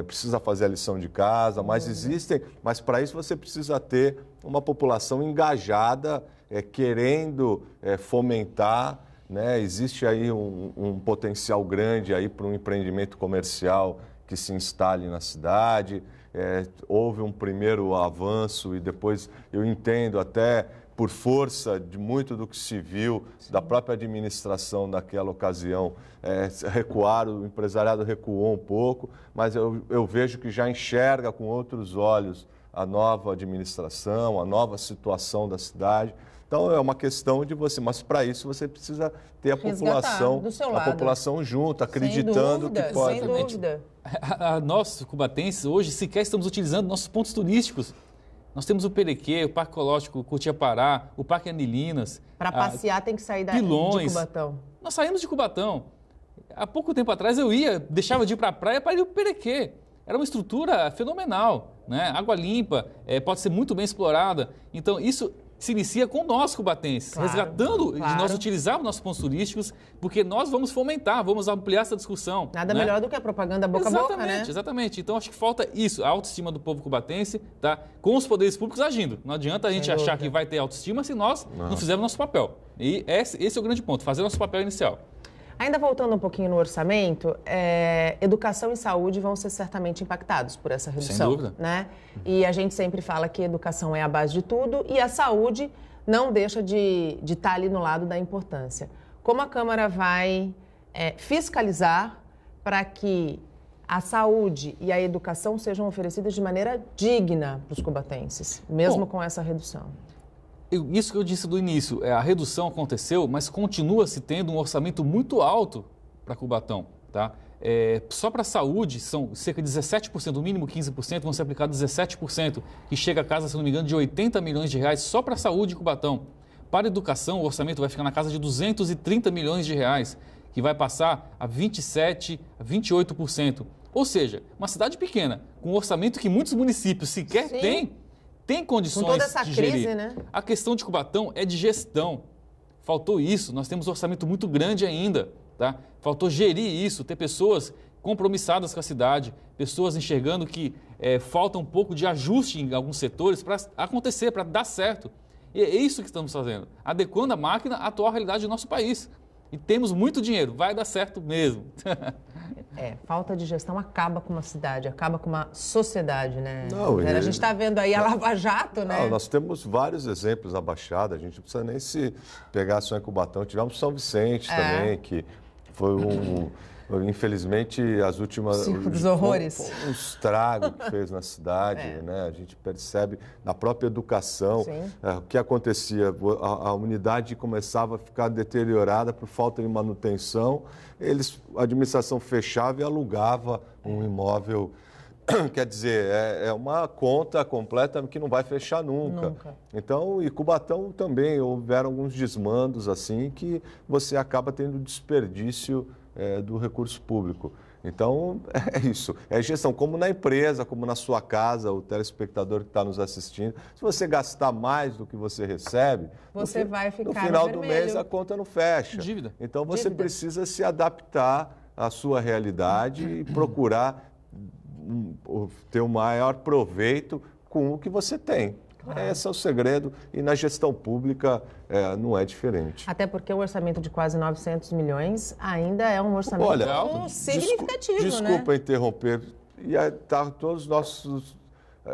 S3: precisa fazer a lição de casa, mas para isso você precisa ter uma população engajada, querendo fomentar. Né? Existe aí um potencial grande aí para um empreendimento comercial que se instale na cidade. Houve um primeiro avanço e depois eu entendo até por força de muito do que se viu da própria administração naquela ocasião, o empresariado recuou um pouco, mas eu vejo que já enxerga com outros olhos a nova administração, a nova situação da cidade. Então é uma questão de você, mas para isso você precisa ter a população junto, acreditando que pode.
S1: Sem dúvida.
S2: Nós, cubatenses, hoje sequer estamos utilizando nossos pontos turísticos. Nós temos o Perequê, o Parque Ecológico Cotia-Pará, o Parque Anilinas.
S1: Para passear tem que sair de Cubatão.
S2: Nós saímos de Cubatão. Há pouco tempo atrás eu deixava de ir para a praia para ir para o Perequê. Era uma estrutura fenomenal, né? Água limpa, pode ser muito bem explorada. Então, isso se inicia com nós, cubatenses, resgatando de nós utilizarmos nossos pontos turísticos, porque nós vamos fomentar, vamos ampliar essa discussão.
S1: Nada melhor do que a propaganda boca a boca, né?
S2: Exatamente. Então, acho que falta isso, a autoestima do povo cubatense, tá? Com os poderes públicos agindo. Não adianta a gente achar que vai ter autoestima se nós não fizermos nosso papel. E esse é o grande ponto, fazer nosso papel inicial.
S1: Ainda voltando um pouquinho no orçamento, educação e saúde vão ser certamente impactados por essa redução.
S2: Sem dúvida.
S1: Né? E a gente sempre fala que educação é a base de tudo e a saúde não deixa de estar ali no lado da importância. Como a Câmara vai fiscalizar para que a saúde e a educação sejam oferecidas de maneira digna para os cubatenses, mesmo com essa redução?
S2: Isso que eu disse do início, a redução aconteceu, mas continua se tendo um orçamento muito alto para Cubatão. Tá? Só para a saúde, são cerca de 17%, no mínimo 15%, vão ser aplicados 17%, que chega a casa, se não me engano, de 80 milhões de reais só para a saúde de Cubatão. Para a educação, o orçamento vai ficar na casa de 230 milhões de reais, que vai passar a 27%, a 28%. Ou seja, uma cidade pequena, com um orçamento que muitos municípios sequer tem condições
S1: com toda essa
S2: de
S1: crise,
S2: gerir.
S1: né?
S2: A questão de Cubatão é de gestão. Faltou isso, nós temos um orçamento muito grande ainda. Tá? Faltou gerir isso, ter pessoas compromissadas com a cidade, pessoas enxergando que falta um pouco de ajuste em alguns setores para acontecer, para dar certo. E é isso que estamos fazendo, adequando a máquina à atual realidade do nosso país. E temos muito dinheiro, vai dar certo mesmo.
S1: Falta de gestão acaba com uma cidade, acaba com uma sociedade, né?
S3: Não,
S1: a gente está vendo aí a Lava Jato, né?
S3: Não, nós temos vários exemplos na Baixada, a gente não precisa nem se pegar só em Cubatão. Tivemos São Vicente também, que foi infelizmente, as últimas...
S1: Dos horrores.
S3: Um estrago que fez na cidade, né? A gente percebe na própria educação o que acontecia. A unidade começava a ficar deteriorada por falta de manutenção. A administração fechava e alugava um imóvel. Quer dizer, é uma conta completa que não vai fechar nunca. Então, e Cubatão também houveram alguns desmandos assim que você acaba tendo desperdício do recurso público. Então, é isso. É gestão, como na empresa, como na sua casa, o telespectador que está nos assistindo. Se você gastar mais do que você recebe,
S1: você vai ficar
S3: no final do mês a conta não fecha.
S2: Dívida.
S3: Então, você precisa se adaptar à sua realidade e procurar ter o maior proveito com o que você tem. Esse é o segredo e na gestão pública não é diferente.
S1: Até porque o orçamento de quase 900 milhões ainda é um orçamento significativo,
S3: Desculpa interromper, e tá todos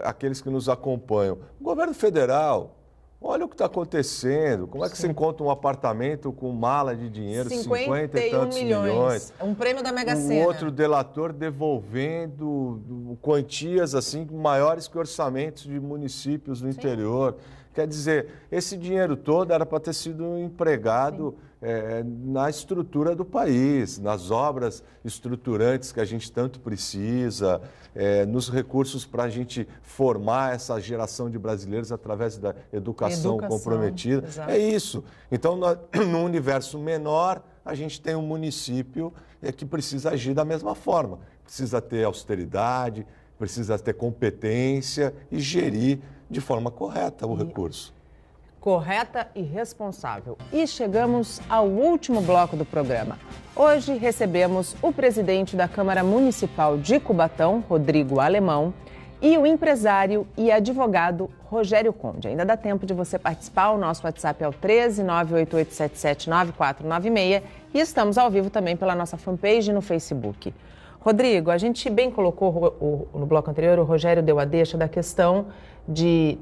S3: aqueles que nos acompanham. O governo federal, olha o que está acontecendo, como é que você encontra um apartamento com mala de dinheiro, 50 e tantos milhões.
S1: Um prêmio da Mega Sena.
S3: Um outro delator devolvendo quantias assim maiores que orçamentos de municípios no interior. Quer dizer, esse dinheiro todo era para ter sido empregado na estrutura do país, nas obras estruturantes que a gente tanto precisa, nos recursos para a gente formar essa geração de brasileiros através da educação comprometida. Exato. É isso. Então, num universo menor, a gente tem um município que precisa agir da mesma forma. Precisa ter austeridade, precisa ter competência e gerir de forma correta o recurso.
S1: Correta e responsável. E chegamos ao último bloco do programa. Hoje recebemos o presidente da Câmara Municipal de Cubatão, Rodrigo Alemão, e o empresário e advogado Rogério Conde. Ainda dá tempo de você participar, o nosso WhatsApp é o 13 98877 9496 e estamos ao vivo também pela nossa fanpage no Facebook. Rodrigo, a gente bem colocou no bloco anterior, o Rogério deu a deixa da questão de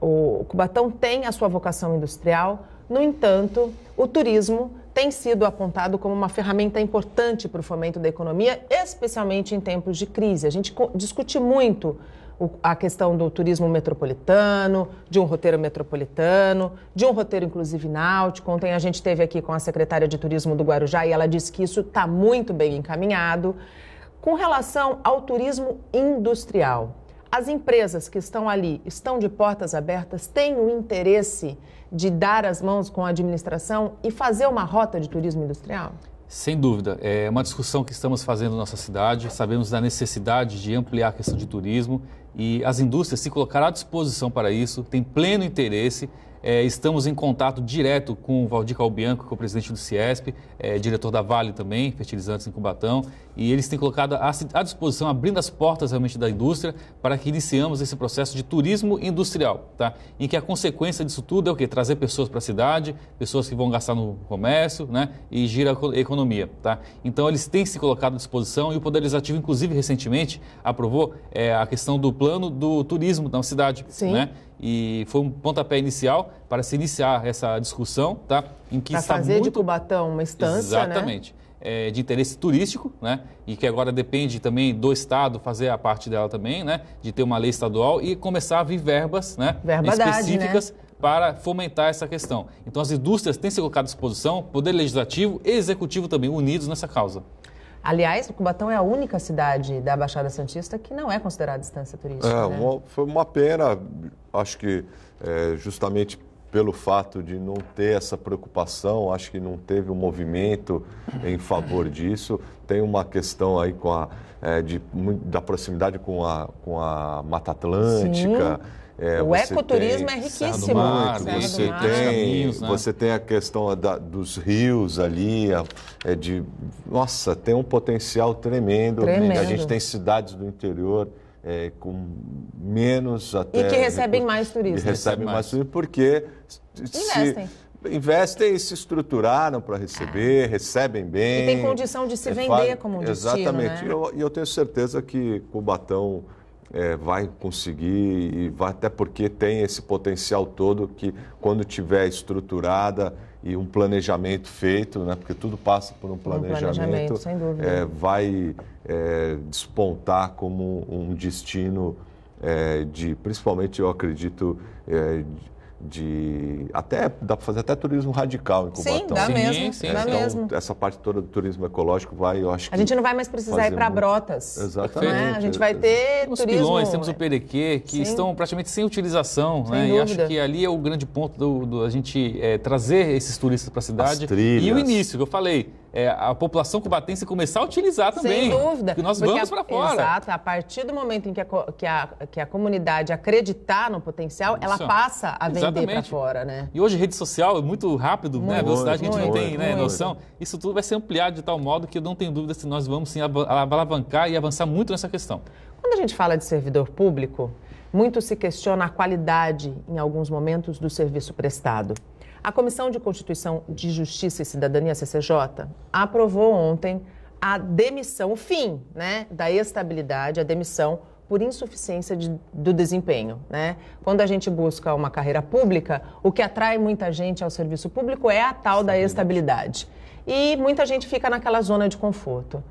S1: o Cubatão tem a sua vocação industrial, no entanto, o turismo tem sido apontado como uma ferramenta importante para o fomento da economia, especialmente em tempos de crise. A gente discute muito a questão do turismo metropolitano, de um roteiro metropolitano, de um roteiro inclusive náutico. Ontem a gente esteve aqui com a secretária de Turismo do Guarujá e ela disse que isso está muito bem encaminhado. Com relação ao turismo industrial, As empresas que estão ali estão de portas abertas, têm o interesse de dar as mãos com a administração e fazer uma rota de turismo industrial?
S2: Sem dúvida, é uma discussão que estamos fazendo na nossa cidade, sabemos da necessidade de ampliar a questão de turismo e as indústrias se colocaram à disposição para isso, têm pleno interesse. Estamos em contato direto com o Valdir Calbianco, que é o presidente do Ciesp, diretor da Vale também, fertilizantes em Cubatão, e eles têm colocado à disposição, abrindo as portas realmente da indústria para que iniciamos esse processo de turismo industrial, tá? Em que a consequência disso tudo é o quê? Trazer pessoas para a cidade, pessoas que vão gastar no comércio, né? E gira a economia, tá? Então eles têm se colocado à disposição e o Poder Legislativo, inclusive recentemente, aprovou a questão do plano do turismo na cidade,
S1: Sim.
S2: né? E foi um pontapé inicial para se iniciar essa discussão, tá? Em que
S1: Para
S2: está
S1: fazer
S2: muito...
S1: de Cubatão uma instância,
S2: Exatamente. De interesse turístico, né? E que agora depende também do Estado fazer a parte dela também, né? De ter uma lei estadual e começar a vir verbas, né? Específicas, né? Para fomentar essa questão. Então as indústrias têm se colocado à disposição, Poder Legislativo e Executivo também, unidos nessa causa.
S1: Aliás, Cubatão é a única cidade da Baixada Santista que não é considerada instância turística. Né?
S3: Foi uma pena, acho que justamente pelo fato de não ter essa preocupação, acho que não teve um movimento em favor disso. Tem uma questão aí da proximidade com a Mata Atlântica.
S1: O ecoturismo é riquíssimo.
S3: Você tem a questão dos rios ali, nossa, tem um potencial tremendo. A gente tem cidades do interior com menos até...
S1: E que recebem mais turistas.
S3: E recebem mais turistas porque investem e se estruturaram para receber, recebem bem.
S1: E tem condição de se vender como um destino,
S3: exatamente.
S1: Né?
S3: E eu tenho certeza que Cubatão vai conseguir, e até porque tem esse potencial todo que quando tiver estruturada e um planejamento feito, né, porque tudo passa por um planejamento
S1: sem dúvida.
S3: Vai despontar como um destino principalmente eu acredito, dá para fazer até turismo radical em Cubatão.
S1: Sim, dá mesmo.
S3: Essa parte toda do turismo ecológico eu acho que...
S1: A gente não vai mais precisar ir para Brotas.
S3: Exatamente.
S1: Né? A gente vai ter
S2: Os
S1: turismo...
S2: pilões, temos o Perequê, que estão praticamente sem utilização, né? E acho que ali é o grande ponto a gente trazer esses turistas para a cidade.
S3: As trilhas.
S2: E o início, que eu falei, a população cubatense começar a utilizar também.
S1: Sem dúvida.
S2: Porque nós vamos para fora.
S1: Exato. A partir do momento em que a comunidade acreditar no potencial, ela passa a vender para fora, né?
S2: E hoje rede social é muito rápido, né? A velocidade que a gente não tem noção. Isso tudo vai ser ampliado de tal modo que eu não tenho dúvida se nós vamos sim alavancar e avançar muito nessa questão.
S1: Quando a gente fala de servidor público, muito se questiona a qualidade, em alguns momentos, do serviço prestado. A Comissão de Constituição de Justiça e Cidadania, CCJ, aprovou ontem a demissão, o fim, né, da estabilidade, a demissão por insuficiência do desempenho, né? Quando a gente busca uma carreira pública, o que atrai muita gente ao serviço público é a tal da estabilidade. E muita gente fica naquela zona de conforto.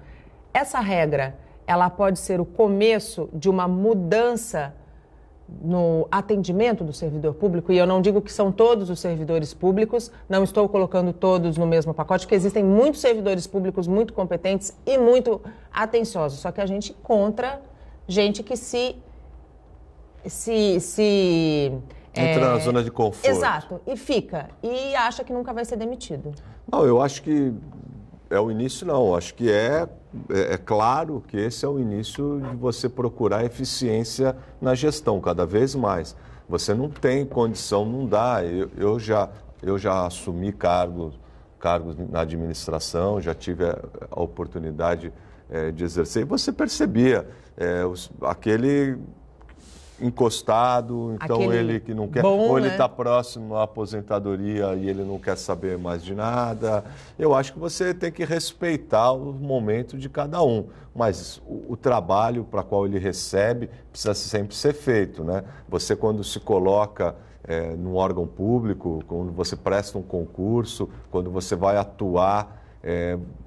S1: Essa regra, ela pode ser o começo de uma mudança no atendimento do servidor público, e eu não digo que são todos os servidores públicos, não estou colocando todos no mesmo pacote, porque existem muitos servidores públicos muito competentes e muito atenciosos, só que a gente encontra gente que
S3: entra na zona de conforto.
S1: Exato, e fica, e acha que nunca vai ser demitido.
S3: Não, eu acho que é o início, não. Acho que é claro que esse é o início de você procurar eficiência na gestão, cada vez mais. Você não tem condição, não dá. Eu já assumi cargos na administração, já tive a oportunidade de exercer, e você percebia aquele encostado, então ele que não quer, ou ele está próximo à aposentadoria e ele não quer saber mais de nada. Eu acho que você tem que respeitar o momento de cada um, mas o trabalho para qual ele recebe precisa sempre ser feito, né? Você, quando se coloca num órgão público, quando você presta um concurso, quando você vai atuar,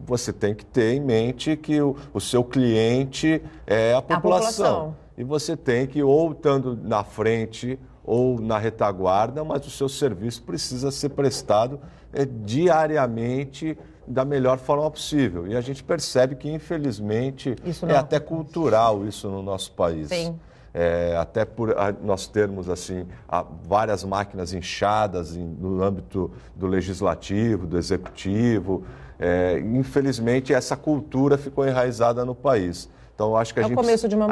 S3: você tem que ter em mente que o seu cliente é a população. E você tem que, ou estando na frente ou na retaguarda, mas o seu serviço precisa ser prestado diariamente da melhor forma possível. E a gente percebe que, infelizmente, até cultural isso no nosso país.
S1: Sim.
S3: até por nós termos assim, várias máquinas inchadas no âmbito do legislativo, do executivo. Infelizmente, essa cultura ficou enraizada no país. Então, eu acho que a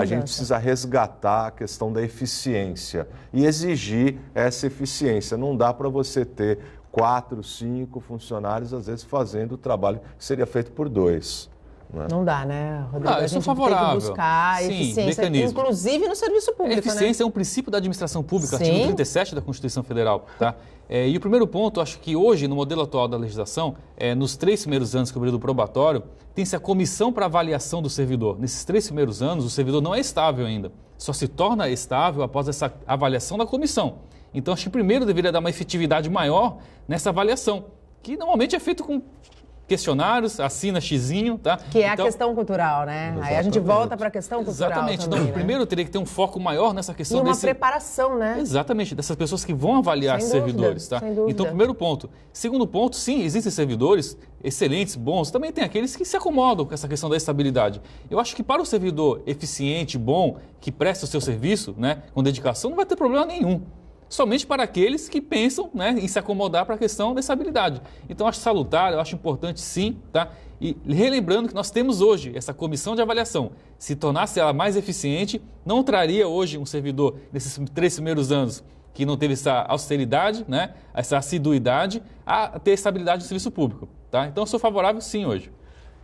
S3: gente precisa resgatar a questão da eficiência e exigir essa eficiência. Não dá para você ter 4, 5 funcionários, às vezes, fazendo o trabalho que seria feito por 2.
S1: Não dá, né, Rodrigo?
S2: A gente tem que
S1: buscar eficiência,
S2: mecanismo.
S1: Inclusive no serviço público,
S2: eficiência é um princípio da administração pública,
S1: Sim.
S2: artigo 37 da Constituição Federal. Tá? E o primeiro ponto, acho que hoje, no modelo atual da legislação, nos 3 primeiros anos que é o período probatório, tem-se a comissão para avaliação do servidor. Nesses 3 primeiros anos, o servidor não é estável ainda. Só se torna estável após essa avaliação da comissão. Então, acho que primeiro deveria dar uma efetividade maior nessa avaliação, que normalmente é feito com questionários, assina xizinho, tá?
S1: Que é a questão cultural, né?
S3: Exatamente.
S1: Aí a gente volta para a questão cultural.
S2: Exatamente.
S1: Também,
S2: Então, primeiro teria que ter um foco maior nessa questão
S1: e uma preparação, né?
S2: Exatamente, dessas pessoas que vão avaliar
S1: Sem
S2: servidores,
S1: dúvida,
S2: tá?
S1: sem dúvida.
S2: Então, primeiro ponto. Segundo ponto, sim, existem servidores excelentes, bons, também tem aqueles que se acomodam com essa questão da estabilidade. Eu acho que para o servidor eficiente, bom, que presta o seu serviço, né, com dedicação, não vai ter problema nenhum. Somente para aqueles que pensam, né, em se acomodar para a questão da estabilidade. Então, eu acho salutar, eu acho importante sim, tá? E relembrando que nós temos hoje essa comissão de avaliação. Se tornasse ela mais eficiente, não traria hoje um servidor nesses 3 primeiros anos que não teve essa austeridade, né, essa assiduidade, a ter estabilidade no serviço público. Tá? Então, eu sou favorável sim hoje.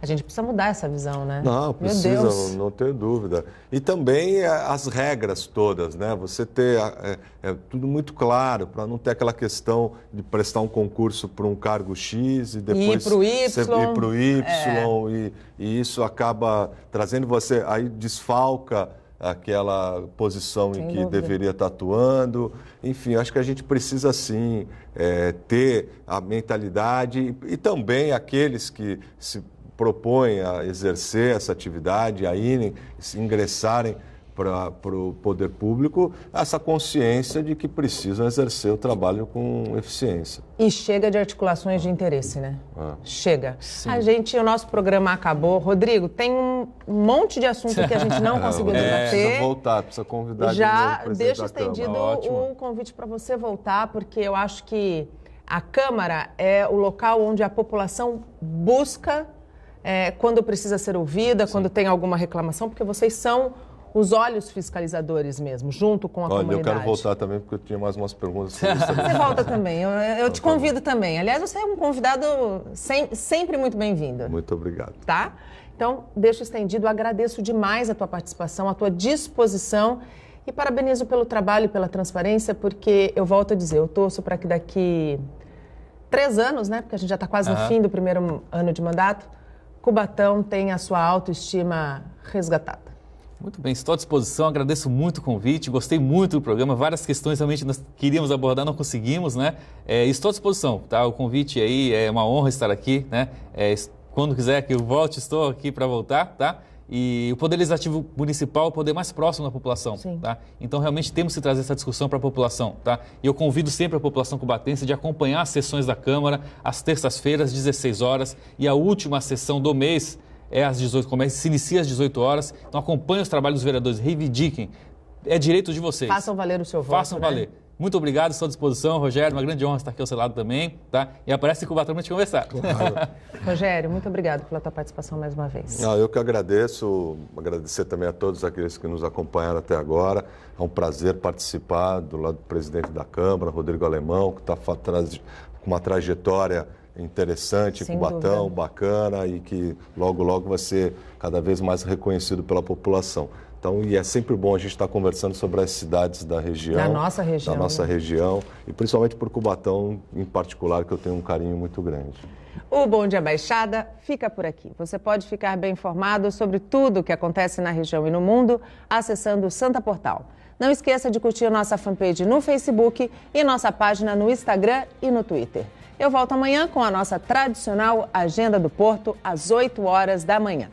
S1: A gente precisa mudar essa visão, né?
S3: Não, precisa, não ter dúvida. E também as regras todas, né? Você ter tudo muito claro, para não ter aquela questão de prestar um concurso para um cargo X e depois
S1: ir para o
S3: Y, e isso acaba trazendo você, aí desfalca aquela posição em que deveria estar atuando. Enfim, acho que a gente precisa, sim, ter a mentalidade e também aqueles que se propõem a exercer essa atividade, a irem, se ingressarem para o poder público, essa consciência de que precisam exercer o trabalho com eficiência.
S1: E chega de articulações de interesse, né? Chega.
S2: Sim.
S1: O nosso programa acabou. Rodrigo, tem um monte de assunto que a gente não conseguiu debater.
S3: Precisa voltar, precisa convidar
S1: Já
S3: de novo o
S1: deixa
S3: presidente da
S1: estendido
S3: Câmara.
S1: o convite para você voltar, porque eu acho que a Câmara é o local onde a população busca quando precisa ser ouvida, quando tem alguma reclamação, porque vocês são os olhos fiscalizadores mesmo, junto com a comunidade.
S3: Eu quero voltar também, porque eu tinha mais umas perguntas.
S1: Você volta também, eu te convido também. Aliás, você é um convidado sempre muito bem-vindo.
S3: Muito obrigado.
S1: Tá? Então, deixo estendido, agradeço demais a tua participação, a tua disposição e parabenizo pelo trabalho e pela transparência, porque eu volto a dizer, eu torço para que daqui 3 anos, né, porque a gente já está quase no fim do primeiro ano de mandato, Cubatão tem a sua autoestima resgatada.
S2: Muito bem, estou à disposição, agradeço muito o convite, gostei muito do programa, várias questões realmente nós queríamos abordar, não conseguimos, né? Estou à disposição, tá? O convite aí é uma honra estar aqui, né? Quando quiser que eu volte, estou aqui para voltar, tá? E o Poder Legislativo Municipal é o poder mais próximo da população, tá? Então, realmente, temos que trazer essa discussão para a população, tá? E eu convido sempre a população cubatense de acompanhar as sessões da Câmara às terças-feiras, 16 horas, e a última sessão do mês é às 18 horas, se inicia às 18 horas. Então, acompanhem os trabalhos dos vereadores, reivindiquem. É direito de vocês.
S1: Façam valer o seu voto,
S2: Façam valer. Muito obrigado, estou à disposição. Rogério, uma grande honra estar aqui ao seu lado também, tá? E aparece em Cubatão para a gente conversar.
S3: Claro.
S1: Rogério, muito obrigado pela tua participação mais uma vez.
S3: Eu que agradeço, agradecer também a todos aqueles que nos acompanharam até agora. É um prazer participar do lado do presidente da Câmara, Rodrigo Alemão, que está com uma trajetória interessante,
S1: Sem
S3: Cubatão,
S1: dúvida.
S3: Bacana, e que logo, logo vai ser cada vez mais reconhecido pela população. Então, e é sempre bom a gente estar conversando sobre as cidades da região.
S1: Da nossa região.
S3: Da nossa região, e principalmente por Cubatão em particular, que eu tenho um carinho muito grande.
S1: O Bom Dia Baixada fica por aqui. Você pode ficar bem informado sobre tudo o que acontece na região e no mundo acessando o Santa Portal. Não esqueça de curtir nossa fanpage no Facebook e nossa página no Instagram e no Twitter. Eu volto amanhã com a nossa tradicional Agenda do Porto, às 8 horas da manhã.